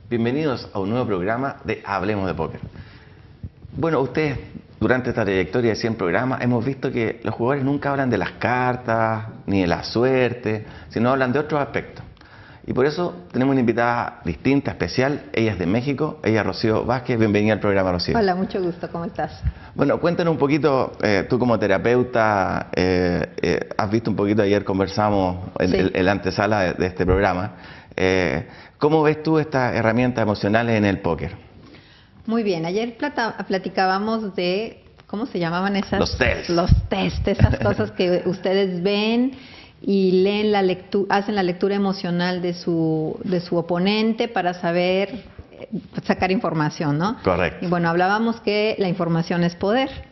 Bienvenidos a un nuevo programa de Hablemos de Póker. Bueno, ustedes, durante esta trayectoria de 100 programas, hemos visto que los jugadores nunca hablan de las cartas, ni de la suerte, sino hablan de otros aspectos. Y por eso tenemos una invitada distinta, especial. Ella es de México, ella es Rocío Vázquez. Bienvenida al programa, Rocío. Hola, mucho gusto, ¿cómo estás? Bueno, cuéntanos un poquito, tú como terapeuta, has visto un poquito, ayer conversamos en la antesala de este programa. ¿Cómo ves tú estas herramientas emocionales en el póker? Muy bien, ayer platicábamos de, ¿cómo se llamaban esas? Los tests. Los tests, esas cosas que ustedes ven y leen la lectura, hacen la lectura emocional de su oponente para saber, sacar información, ¿no? Correcto. Y bueno, hablábamos que la información es poder.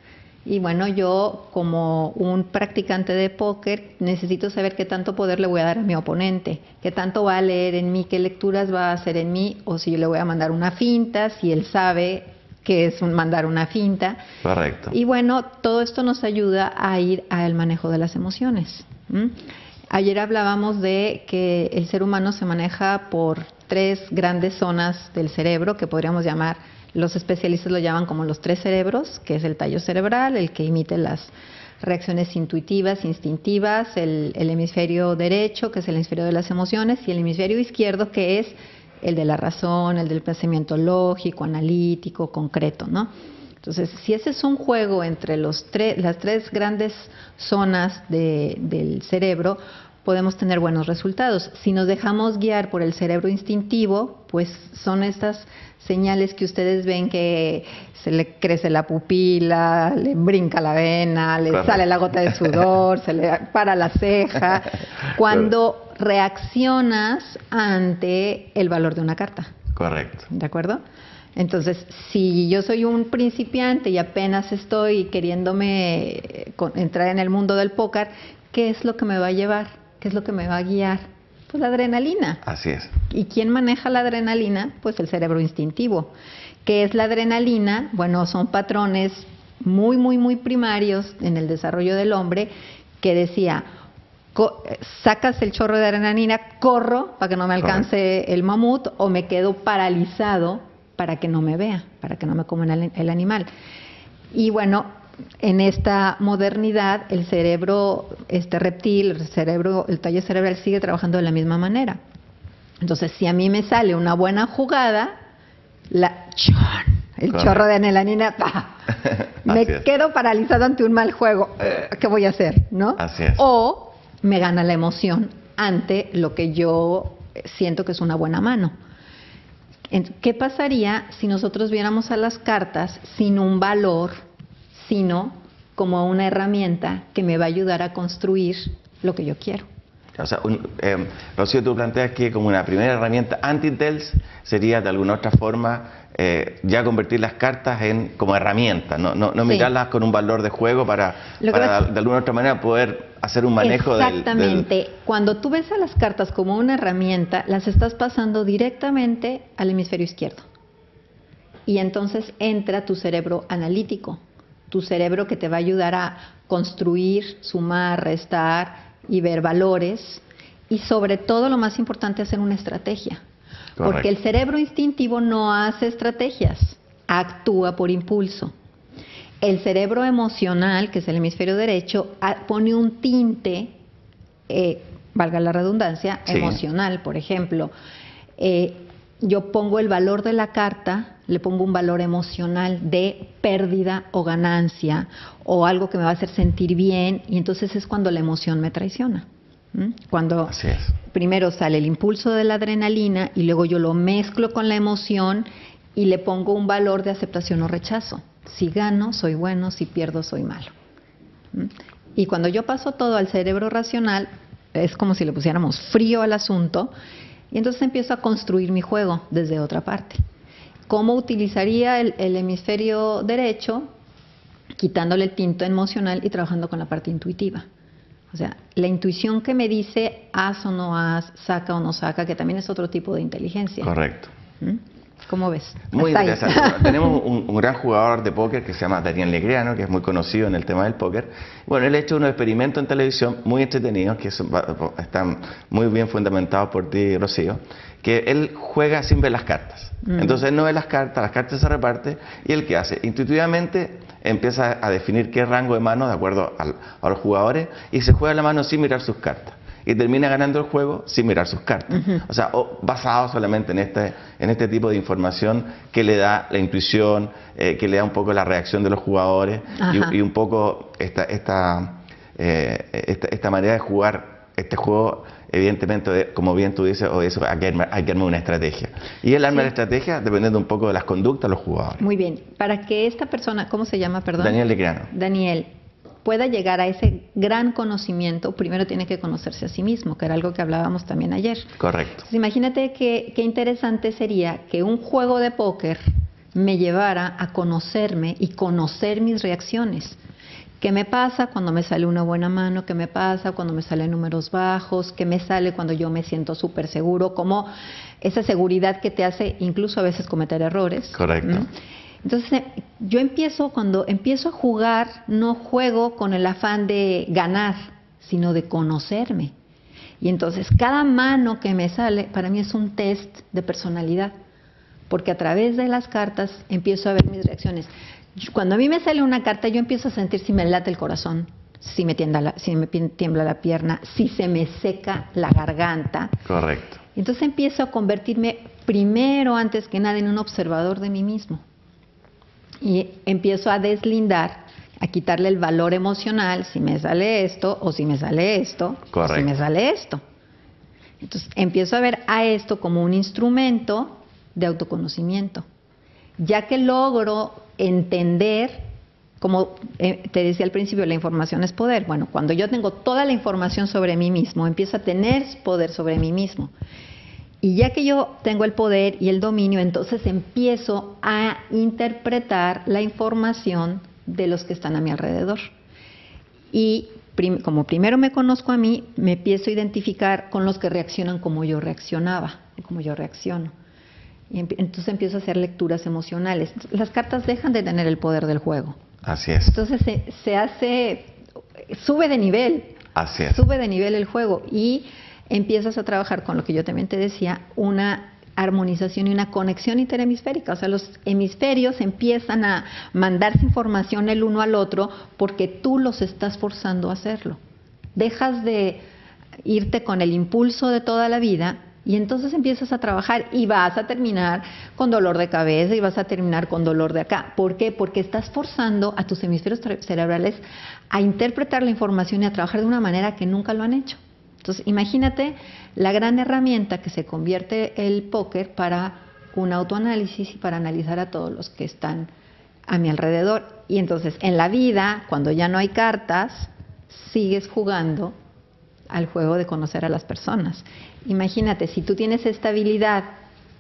Y bueno, yo como un practicante de póker necesito saber qué tanto poder le voy a dar a mi oponente, qué tanto va a leer en mí, qué lecturas va a hacer en mí, o si yo le voy a mandar una finta, si él sabe qué es mandar una finta. Correcto. Y bueno, todo esto nos ayuda a ir al manejo de las emociones. Ayer hablábamos de que el ser humano se maneja por 3 grandes zonas del cerebro que podríamos llamar, los especialistas lo llaman como los 3 cerebros, que es el tallo cerebral, el que emite las reacciones intuitivas, instintivas, el hemisferio derecho, que es el hemisferio de las emociones, y el hemisferio izquierdo, que es el de la razón, el del pensamiento lógico, analítico, concreto, ¿no? Entonces, si ese es un juego entre las 3 grandes zonas del cerebro, podemos tener buenos resultados. Si nos dejamos guiar por el cerebro instintivo, pues son estas señales que ustedes ven que se le crece la pupila, le brinca la vena, le sale la gota de sudor, se le para la ceja, cuando reaccionas ante el valor de una carta. Correcto. ¿De acuerdo? Entonces, si yo soy un principiante y apenas estoy queriéndome entrar en el mundo del póker, ¿qué es lo que me va a llevar? ¿Qué es lo que me va a guiar? Pues la adrenalina. Así es. ¿Y quién maneja la adrenalina? Pues el cerebro instintivo. ¿Qué es la adrenalina? Bueno, son patrones muy primarios en el desarrollo del hombre que decía, sacas el chorro de adrenalina, corro para que no me alcance el mamut, o me quedo paralizado para que no me vea, para que no me coma el animal. Y bueno, en esta modernidad el cerebro reptil, el tallo cerebral sigue trabajando de la misma manera. Entonces, si a mí me sale una buena jugada, el chorro de adrenalina, me quedo paralizado ante un mal juego. ¿Qué voy a hacer? ¿No? Así es. O me gana la emoción ante lo que yo siento que es una buena mano. ¿Qué pasaría si nosotros viéramos a las cartas sin un valor, sino como una herramienta que me va a ayudar a construir lo que yo quiero? O sea, Rocío, tú planteas que como una primera herramienta anti-tells sería de alguna otra forma ya convertir las cartas como herramientas, no mirarlas con un valor de juego para de alguna otra manera poder hacer un manejo Exactamente. Cuando tú ves a las cartas como una herramienta, las estás pasando directamente al hemisferio izquierdo. Y entonces entra tu cerebro analítico, tu cerebro que te va a ayudar a construir, sumar, restar y ver valores, y sobre todo, lo más importante, hacer una estrategia. Correcto. Porque el cerebro instintivo no hace estrategias, actúa por impulso. El cerebro emocional, que es el hemisferio derecho, pone un tinte, valga la redundancia, emocional. Por ejemplo, yo pongo el valor de la carta, le pongo un valor emocional de pérdida o ganancia, o algo que me va a hacer sentir bien, y entonces es cuando la emoción me traiciona. Cuando primero sale el impulso de la adrenalina y luego yo lo mezclo con la emoción y le pongo un valor de aceptación o rechazo. Si gano, soy bueno; si pierdo, soy malo. Y cuando yo paso todo al cerebro racional, es como si le pusiéramos frío al asunto, y entonces empiezo a construir mi juego desde otra parte. ¿Cómo utilizaría el hemisferio derecho? Quitándole el tinte emocional y trabajando con la parte intuitiva. O sea, la intuición que me dice haz o no haz, saca o no saca, que también es otro tipo de inteligencia. Correcto. ¿Cómo ves? Muy Hasta ahí. interesante. Bueno, tenemos un gran jugador de póker que se llama Daniel Negreanu, que es muy conocido en el tema del póker. Bueno, él ha hecho unos experimentos en televisión muy entretenidos, que están muy bien fundamentados por ti, Rocío, que él juega sin ver las cartas. Entonces él no ve las cartas se reparten, y él ¿qué hace? Intuitivamente empieza a definir qué rango de mano de acuerdo a los jugadores, y se juega la mano sin mirar sus cartas. Y termina ganando el juego sin mirar sus cartas. O sea, basado solamente en este tipo de información que le da la intuición, que le da un poco la reacción de los jugadores y un poco esta manera de jugar este juego, evidentemente, como bien tú dices, o eso, hay que armar una estrategia. Y él arma la estrategia dependiendo un poco de las conductas de los jugadores. Muy bien. Para que esta persona, ¿cómo se llama, perdón? Daniel Negreanu. Daniel, pueda llegar a ese gran conocimiento, primero tiene que conocerse a sí mismo, que era algo que hablábamos también ayer. Correcto. Entonces, imagínate qué interesante sería que un juego de póker me llevara a conocerme y conocer mis reacciones. ¿Qué me pasa cuando me sale una buena mano? ¿Qué me pasa cuando me salen números bajos? ¿Qué me sale cuando yo me siento súper seguro? Como esa seguridad que te hace incluso a veces cometer errores. Correcto. Entonces, cuando empiezo a jugar, no juego con el afán de ganar, sino de conocerme. Y entonces, cada mano que me sale, para mí es un test de personalidad, porque a través de las cartas empiezo a ver mis reacciones. Cuando a mí me sale una carta, yo empiezo a sentir si me late el corazón, si me tiembla la pierna, si se me seca la garganta. Correcto. Entonces empiezo a convertirme primero, antes que nada, en un observador de mí mismo. Y empiezo a deslindar, a quitarle el valor emocional, si me sale esto, o si me sale esto, correcto, o si me sale esto. Entonces empiezo a ver a esto como un instrumento de autoconocimiento. Ya que logro entender, como te decía al principio, la información es poder. Bueno, cuando yo tengo toda la información sobre mí mismo, empiezo a tener poder sobre mí mismo. Y ya que yo tengo el poder y el dominio, entonces empiezo a interpretar la información de los que están a mi alrededor. Y como primero me conozco a mí, me empiezo a identificar con los que reaccionan como yo reaccionaba, como yo reacciono. Y entonces empiezo a hacer lecturas emocionales. Las cartas dejan de tener el poder del juego. Así es. Entonces sube de nivel. Así es. Sube de nivel el juego y empiezas a trabajar con lo que yo también te decía, una armonización y una conexión interhemisférica. O sea, los hemisferios empiezan a mandarse información el uno al otro porque tú los estás forzando a hacerlo. Dejas de irte con el impulso de toda la vida y entonces empiezas a trabajar y vas a terminar con dolor de cabeza y vas a terminar con dolor de acá. ¿Por qué? Porque estás forzando a tus hemisferios cerebrales a interpretar la información y a trabajar de una manera que nunca lo han hecho. Entonces, imagínate la gran herramienta que se convierte el póker para un autoanálisis y para analizar a todos los que están a mi alrededor. Y entonces, en la vida, cuando ya no hay cartas, sigues jugando al juego de conocer a las personas. Imagínate, si tú tienes estabilidad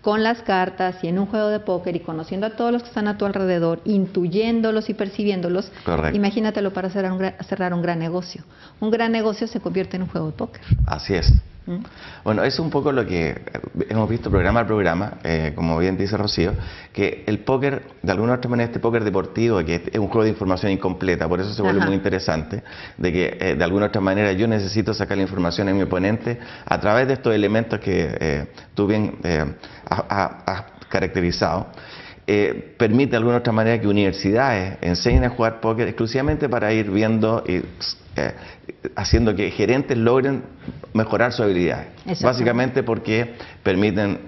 con las cartas y en un juego de póker y conociendo a todos los que están a tu alrededor, intuyéndolos y percibiéndolos, correcto, imagínatelo para cerrar un gran negocio. Un gran negocio se convierte en un juego de póker. Así es. Bueno, es un poco lo que hemos visto programa a programa, como bien dice Rocío, que el póker, de alguna u otra manera, este póker deportivo, que es un juego de información incompleta, por eso se vuelve muy interesante, de que de alguna u otra manera yo necesito sacar la información a mi oponente a través de estos elementos que tú bien has caracterizado. Permite de alguna u otra manera que universidades enseñen a jugar póker exclusivamente para ir viendo y haciendo que gerentes logren mejorar sus habilidades. Básicamente porque permiten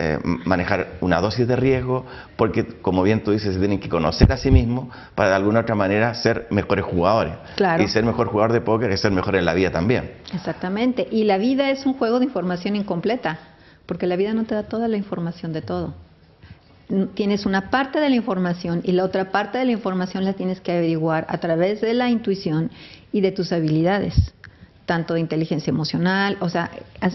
manejar una dosis de riesgo, porque como bien tú dices, se tienen que conocer a sí mismos para de alguna u otra manera ser mejores jugadores. Claro. Y ser mejor jugador de póker es ser mejor en la vida también. Exactamente. Y la vida es un juego de información incompleta, porque la vida no te da toda la información de todo. Tienes una parte de la información y la otra parte de la información la tienes que averiguar a través de la intuición y de tus habilidades, tanto de inteligencia emocional, o sea,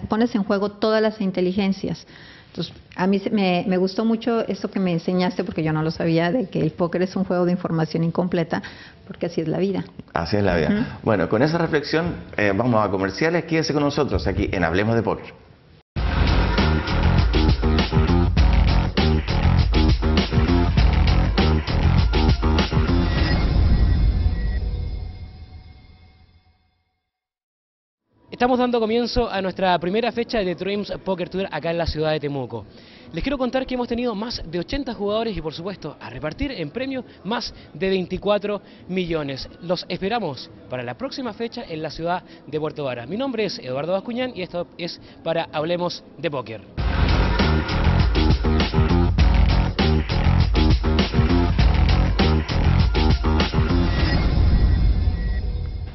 pones en juego todas las inteligencias. Entonces, a mí me gustó mucho esto que me enseñaste, porque yo no lo sabía, de que el póker es un juego de información incompleta, porque así es la vida. Así es la vida. Bueno, con esa reflexión vamos a comerciales. Quédese con nosotros aquí en Hablemos de Póker. estamos dando comienzo a nuestra primera fecha de The Dreams Poker Tour acá en la ciudad de Temuco. Les quiero contar que hemos tenido más de 80 jugadores y, por supuesto, a repartir en premio más de 24 millones. Los esperamos para la próxima fecha en la ciudad de Puerto Vara. Mi nombre es Eduardo Bascuñán y esto es para Hablemos de Póker.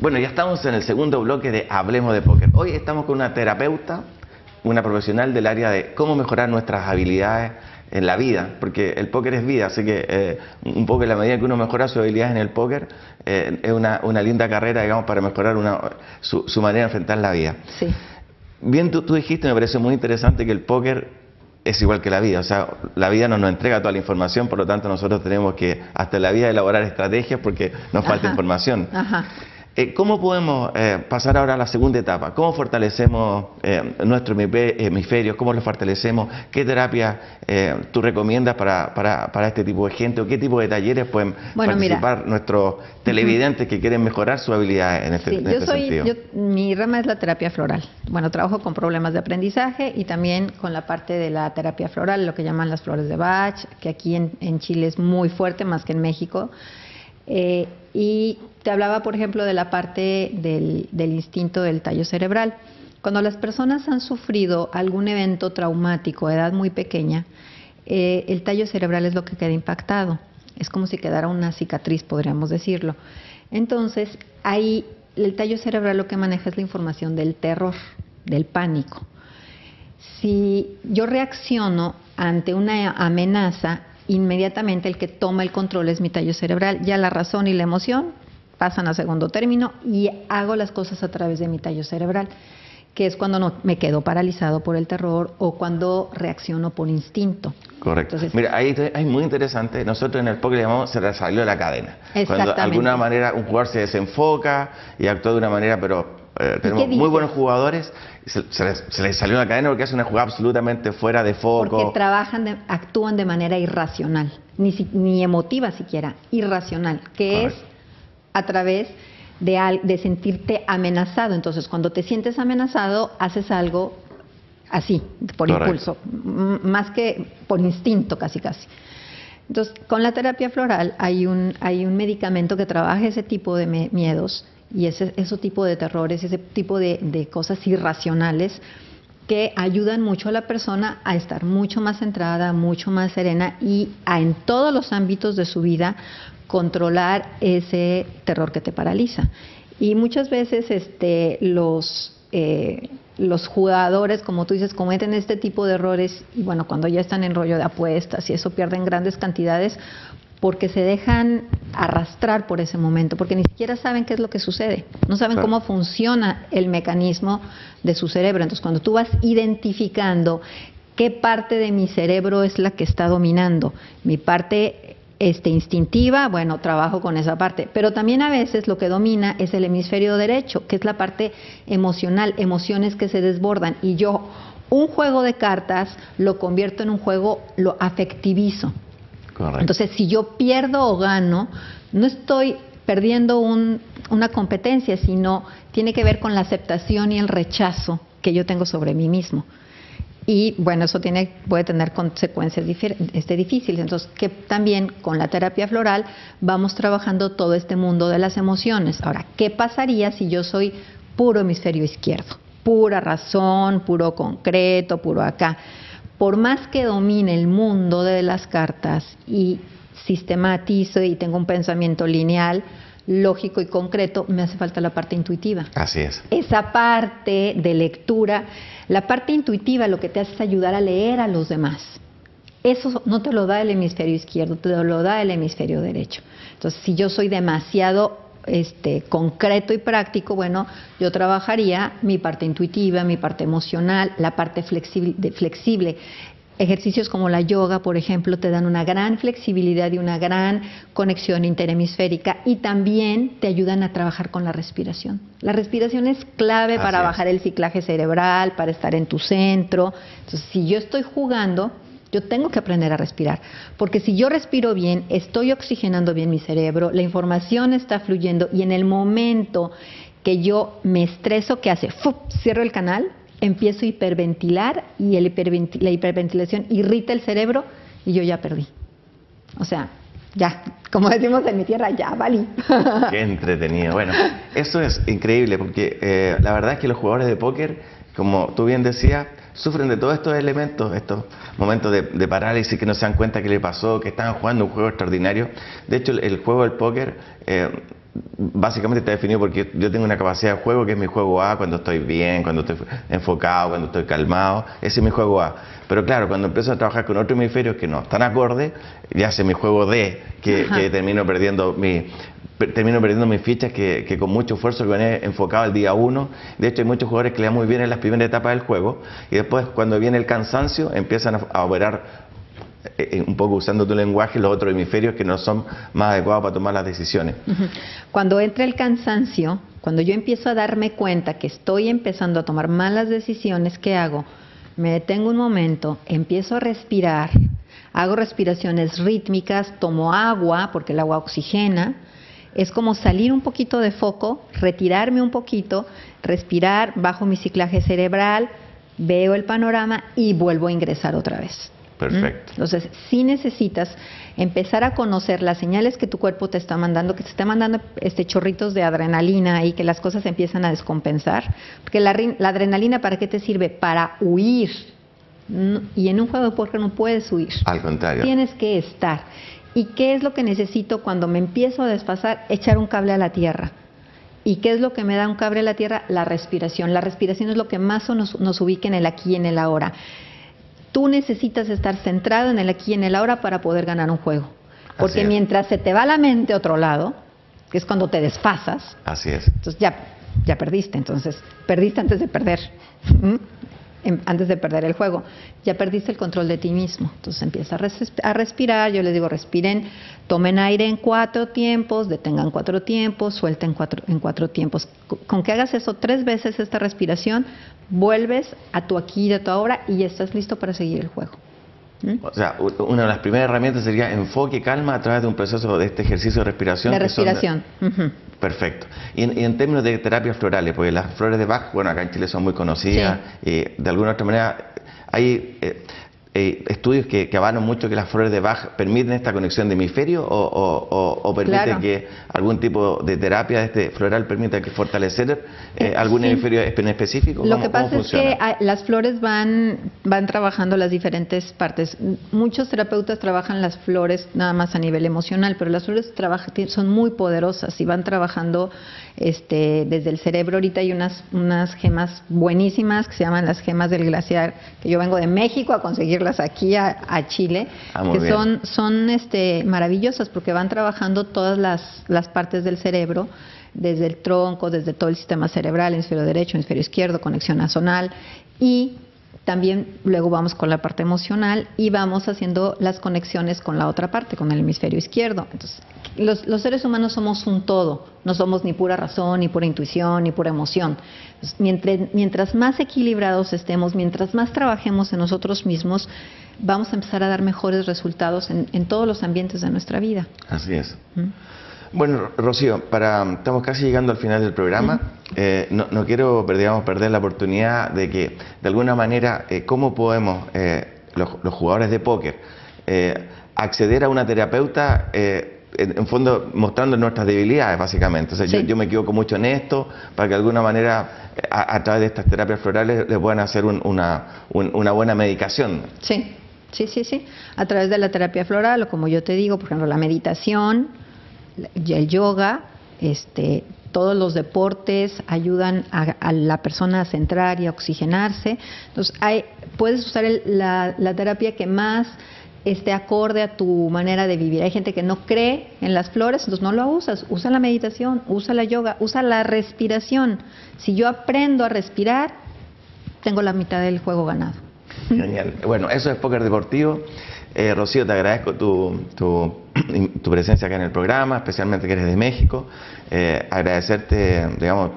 Bueno, ya estamos en el segundo bloque de Hablemos de Póker. Hoy estamos con una terapeuta, una profesional del área de cómo mejorar nuestras habilidades en la vida, porque el póker es vida, así que un poco en la medida que uno mejora sus habilidades en el póker, es una linda carrera, digamos, para mejorar su manera de enfrentar la vida. Sí. Bien, tú dijiste, me parece muy interesante que el póker es igual que la vida, o sea, la vida no nos entrega toda la información, por lo tanto nosotros tenemos que, hasta en la vida, elaborar estrategias porque nos falta información. Ajá. ¿Cómo podemos pasar ahora a la segunda etapa? ¿Cómo fortalecemos nuestro hemisferio? ¿Cómo lo fortalecemos? ¿Qué terapia tú recomiendas para este tipo de gente? ¿O qué tipo de talleres pueden participar nuestros televidentes que quieren mejorar sus habilidades en este sentido? Mi rama es la terapia floral. Bueno, trabajo con problemas de aprendizaje y también con la parte de la terapia floral, lo que llaman las flores de Bach, que aquí en Chile es muy fuerte, más que en México. Y te hablaba, por ejemplo, de la parte del instinto del tallo cerebral. Cuando las personas han sufrido algún evento traumático a edad muy pequeña, el tallo cerebral es lo que queda impactado. Es como si quedara una cicatriz, podríamos decirlo. Entonces, ahí el tallo cerebral lo que maneja es la información del terror, del pánico. Si yo reacciono ante una amenaza, inmediatamente el que toma el control es mi tallo cerebral. Ya la razón y la emoción pasan a segundo término y hago las cosas a través de mi tallo cerebral, que es cuando no me quedo paralizado por el terror o cuando reacciono por instinto. Correcto. Entonces, mira, ahí es muy interesante. Nosotros en el póker le llamamos se le salió la cadena. Cuando de alguna manera un jugador se desenfoca y actúa de una manera, pero tenemos muy buenos jugadores, se les salió la cadena porque hace una jugada absolutamente fuera de foco. Porque actúan de manera irracional, ni emotiva siquiera, irracional, que es a través de sentirte amenazado. Entonces, cuando te sientes amenazado, haces algo así, por impulso, más que por instinto, casi. Entonces, con la terapia floral hay un medicamento que trabaja ese tipo de miedos y ese tipo de terrores, ese tipo de cosas irracionales que ayudan mucho a la persona a estar mucho más centrada, mucho más serena y en todos los ámbitos de su vida controlar ese terror que te paraliza. Y muchas veces los jugadores, como tú dices, cometen este tipo de errores y bueno, cuando ya están en rollo de apuestas y eso, pierden grandes cantidades porque se dejan arrastrar por ese momento, porque ni siquiera saben qué es lo que sucede, no saben cómo funciona el mecanismo de su cerebro. Entonces, cuando tú vas identificando qué parte de mi cerebro es la que está dominando, mi parte instintiva, bueno, trabajo con esa parte, pero también a veces lo que domina es el hemisferio derecho, que es la parte emocional, emociones que se desbordan, y yo un juego de cartas lo convierto en un juego, lo afectivizo. Correcto. Entonces, si yo pierdo o gano, no estoy perdiendo una competencia, sino tiene que ver con la aceptación y el rechazo que yo tengo sobre mí mismo. Y bueno, eso puede tener consecuencias difíciles. Entonces, que también con la terapia floral vamos trabajando todo este mundo de las emociones. Ahora, ¿qué pasaría si yo soy puro hemisferio izquierdo? Pura razón, puro concreto, puro acá. Por más que domine el mundo de las cartas y sistematizo y tengo un pensamiento lineal, lógico y concreto, me hace falta la parte intuitiva. Así es. Esa parte de lectura, la parte intuitiva lo que te hace es ayudar a leer a los demás. Eso no te lo da el hemisferio izquierdo, te lo da el hemisferio derecho. Entonces, si yo soy demasiado concreto y práctico, bueno, yo trabajaría mi parte intuitiva, mi parte emocional, la parte flexible. Ejercicios como la yoga, por ejemplo, te dan una gran flexibilidad y una gran conexión interhemisférica y también te ayudan a trabajar con la respiración. La respiración es clave para bajar el ciclaje cerebral, para estar en tu centro. Entonces, si yo estoy jugando, yo tengo que aprender a respirar, porque si yo respiro bien, estoy oxigenando bien mi cerebro, la información está fluyendo y en el momento que yo me estreso, ¿qué hace? ¡Fup! Cierro el canal, empiezo a hiperventilar y la hiperventilación irrita el cerebro y yo ya perdí. O sea, ya, como decimos en mi tierra, ya valí. Qué entretenido. Bueno, eso es increíble porque la verdad es que los jugadores de póker, como tú bien decías, sufren de todos estos elementos, estos momentos de parálisis, que no se dan cuenta que le pasó, que estaban jugando un juego extraordinario. De hecho, el juego del póker básicamente está definido porque yo tengo una capacidad de juego que es mi juego A cuando estoy bien, cuando estoy enfocado, cuando estoy calmado. Ese es mi juego A. Pero claro, cuando empiezo a trabajar con otros hemisferios que no están acordes, ya sé mi juego D, que termino perdiendo mis fichas que con mucho esfuerzo que venía enfocado al día 1. De hecho, hay muchos jugadores que le dan muy bien en las primeras etapas del juego y después, cuando viene el cansancio, empiezan a operar un poco usando tu lenguaje los otros hemisferios que no son más adecuados para tomar las decisiones. Cuando entra el cansancio, cuando yo empiezo a darme cuenta que estoy empezando a tomar malas decisiones, ¿qué hago? Me detengo un momento, empiezo a respirar, hago respiraciones rítmicas, tomo agua porque el agua oxigena. Es como salir un poquito de foco, retirarme un poquito, respirar, bajo mi ciclaje cerebral, veo el panorama y vuelvo a ingresar otra vez. Perfecto. Entonces, sí necesitas empezar a conocer las señales que tu cuerpo te está mandando, que te está mandando chorritos de adrenalina y que las cosas empiezan a descompensar. Porque la adrenalina, ¿para qué te sirve? Para huir. Y en un juego de póker no puedes huir. Al contrario. Tienes que estar. ¿Y qué es lo que necesito cuando me empiezo a desfasar? Echar un cable a la tierra. ¿Y qué es lo que me da un cable a la tierra? La respiración. La respiración es lo que más nos ubica en el aquí y en el ahora. Tú necesitas estar centrado en el aquí y en el ahora para poder ganar un juego. Porque mientras se te va la mente a otro lado, que es cuando te desfasas, así es. Entonces ya perdiste. Entonces, perdiste antes de perder. Antes de perder el juego, ya perdiste el control de ti mismo. Entonces empieza a respirar. Yo les digo, respiren, tomen aire en 4 tiempos, detengan 4 tiempos, suelten en 4 tiempos. Con que hagas eso 3 veces, esta respiración, vuelves a tu aquí y a tu ahora y ya estás listo para seguir el juego. O sea, una de las primeras herramientas sería enfoque, calma a través de un proceso de este ejercicio de respiración. De respiración. Perfecto. Y en términos de terapias florales, porque las flores de Bach, bueno, acá en Chile son muy conocidas, y de alguna otra manera hay estudios que avalan mucho que las flores de Bach permiten esta conexión de hemisferio o permiten que algún tipo de terapia floral permita que fortalecer algún hemisferio en específico. Lo que pasa es que las flores van trabajando las diferentes partes. Muchos terapeutas trabajan las flores nada más a nivel emocional, pero las flores son muy poderosas y van trabajando desde el cerebro. Ahorita hay unas gemas buenísimas que se llaman las gemas del glaciar, que yo vengo de México a conseguirlas aquí a Chile, que son maravillosas porque van trabajando todas las partes del cerebro, desde el tronco, desde todo el sistema cerebral, hemisferio derecho, hemisferio izquierdo, conexión azonal, y también luego vamos con la parte emocional y vamos haciendo las conexiones con la otra parte, con el hemisferio izquierdo. Entonces, los seres humanos somos un todo, no somos ni pura razón, ni pura intuición, ni pura emoción. Entonces, mientras más equilibrados estemos, mientras más trabajemos en nosotros mismos, vamos a empezar a dar mejores resultados en todos los ambientes de nuestra vida. Así es. Bueno, Rocío, estamos casi llegando al final del programa. No quiero perder la oportunidad de que, de alguna manera, cómo podemos, los jugadores de póker, acceder a una terapeuta, en fondo, mostrando nuestras debilidades, básicamente. O sea, yo me equivoco mucho en esto, para que de alguna manera, a través de estas terapias florales, le puedan hacer una buena medicación. Sí. A través de la terapia floral, o como yo te digo, por ejemplo, la meditación, el yoga, todos los deportes ayudan a la persona a centrar y a oxigenarse. Entonces, puedes usar la terapia que más esté acorde a tu manera de vivir. Hay gente que no cree en las flores, entonces no lo usas. Usa la meditación, usa la yoga, usa la respiración. Si yo aprendo a respirar, tengo la mitad del juego ganado. Genial. Bueno, eso es Póker Deportivo. Rocío, te agradezco tu presencia acá en el programa, especialmente que eres de México. Agradecerte, digamos,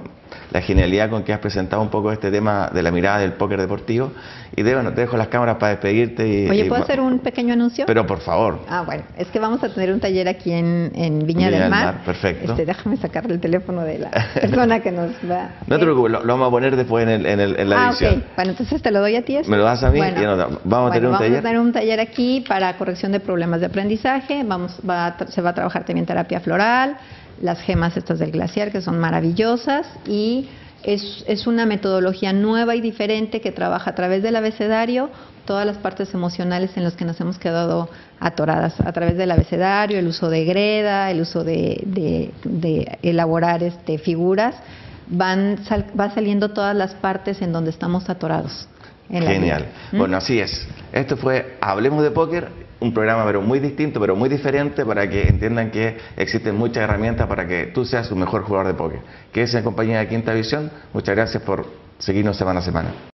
la genialidad con que has presentado un poco este tema de la mirada del póker deportivo. Y bueno, te dejo las cámaras para despedirte. Oye, ¿puedo hacer un pequeño anuncio? Pero por favor. Ah, bueno, es que vamos a tener un taller aquí en Viña del Mar. Perfecto. Déjame sacarle el teléfono de la persona que nos va. No te preocupes, lo vamos a poner después en la edición. Ok. Bueno, entonces te lo doy a ti. Me lo das a mí bueno, y vamos a tener un taller. Vamos a tener un taller aquí para corrección de problemas de aprendizaje. Se va a trabajar también terapia floral, las gemas estas del glaciar que son maravillosas, y es una metodología nueva y diferente que trabaja a través del abecedario todas las partes emocionales en las que nos hemos quedado atoradas, a través del abecedario, el uso de greda, el uso de elaborar figuras, va saliendo todas las partes en donde estamos atorados. Genial. Bueno, así es. Esto fue Hablemos de Póker, un programa pero muy distinto, pero muy diferente, para que entiendan que existen muchas herramientas para que tú seas un mejor jugador de póker. Quédese en compañía de Quinta Visión. Muchas gracias por seguirnos semana a semana.